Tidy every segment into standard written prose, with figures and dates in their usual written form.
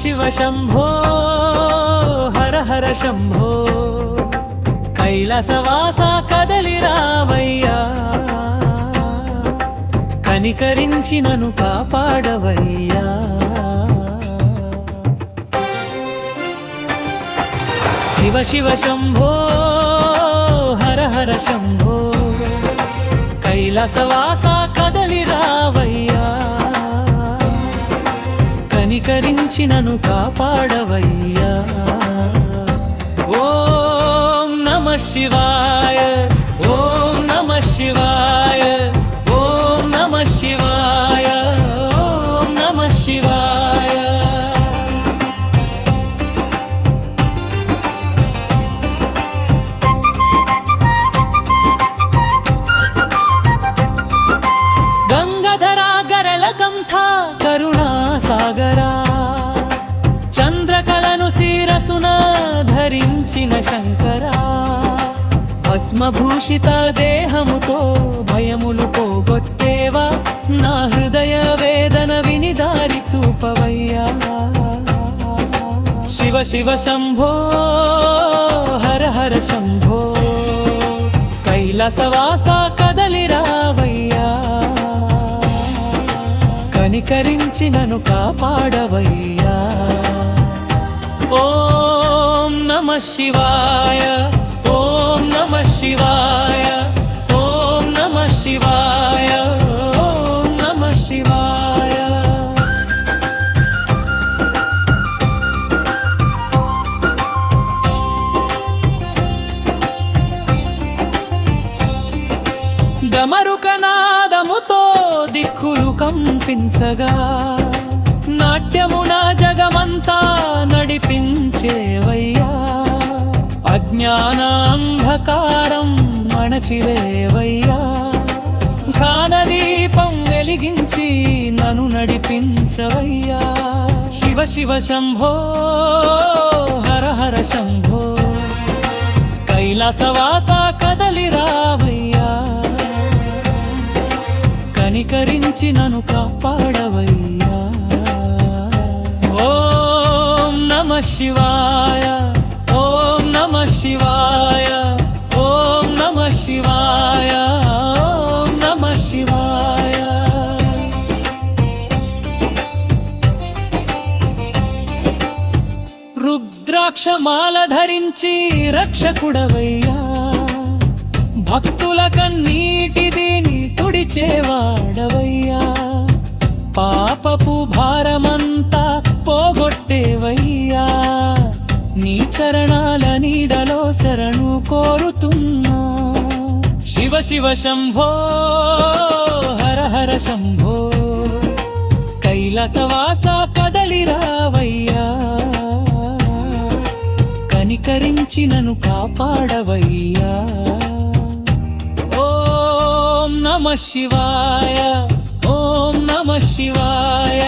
శివ శంభో హర హర శంభో కైలాసవాస కదలి రావయ్యా కనికరించి నన్ను కాపాడవయ్యా శివ శివ శంభో హర హర శంభో కైలాసవాస కదలి రావయ్యా కనికరించి నన్ను కాపాడవయ్యా ఓం నమః శివాయ ఓం నమః శివాయ ఓం నమః శివాయ ఓం నమః శివాయ గంగాధరా గరళకంఠా కరుణా సాగరా చంద్రకళను శిరసున ధరించిన శంకరా భస్మభూషిత దేహముతో భయములు పోగొట్టేవా నా హృదయ వేదన విని దారి చూపవయ్యా శివ శివ శంభో హర హర శంభో కైలాసవాస కదలి రావయ్యా కనికరించి నన్ను కాపాడవయ్యా ఓం నమః శివాయ ఓం నమః శివాయ ఓం నమః శివాయ ఓం నమః శివాయ డమరుకనాదముతో దిక్కులు కంపించగా నాట్యమున జగమంతా నడిపించేవయ్యా అజ్ఞానాంధకారం మణచివేవయ్యా ఘానదీపం వెలిగించి నన్ను నడిపించవయ్యా శివ శివ శంభో హర హర శంభో కైలాసవాస కదలి రావయ్యా కనికరించి నన్ను కాపాడవయ్యా ఓం నమః శివాయ ఓం నమః శివాయ ఓం నమః శివాయ ఓం నమః శివాయ రుద్రాక్షమాల ధరించి రక్షకుడవయ్యా భక్తుల కన్నీటిదిని తుడిచేవాడవయ్యా పాపపు భారమంతా పోగొట్టేవయ్యా నీ చరణాల నీడలో శరణు కోరుతున్నా శివ శివ శంభో హర హర శంభో కైలాసవాస కదలి రావయ్యా కనికరించి నన్ను కాపాడవయ్యా ఓం నమః శివాయ ఓం నమః శివాయ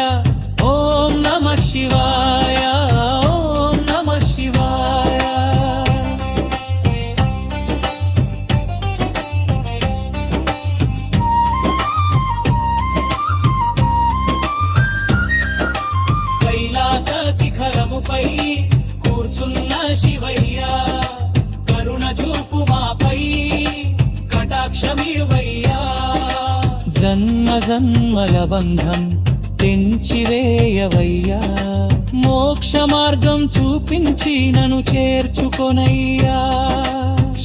ఓం నమః శివాయ ఓం నమః శివాయ కైలాస శిఖరముపై కూర్చున్న శివయ్యా కరుణ చూపు మాపై కటాక్షమివయ్యా జన్మ జన్మల బంధం తెంచివేయవయ్యా మోక్ష మార్గం చూపించి నన్ను చేర్చుకొనయ్యా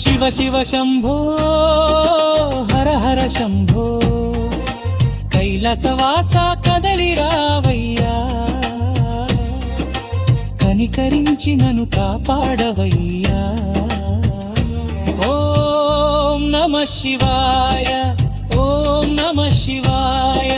శివ శివ శంభో హర హర శంభో కైలాసవాస కదలి రావయ్యా కనికరించి నన్ను కాపాడవయ్యా ఓం నమః శివాయ ఓం నమః శివాయ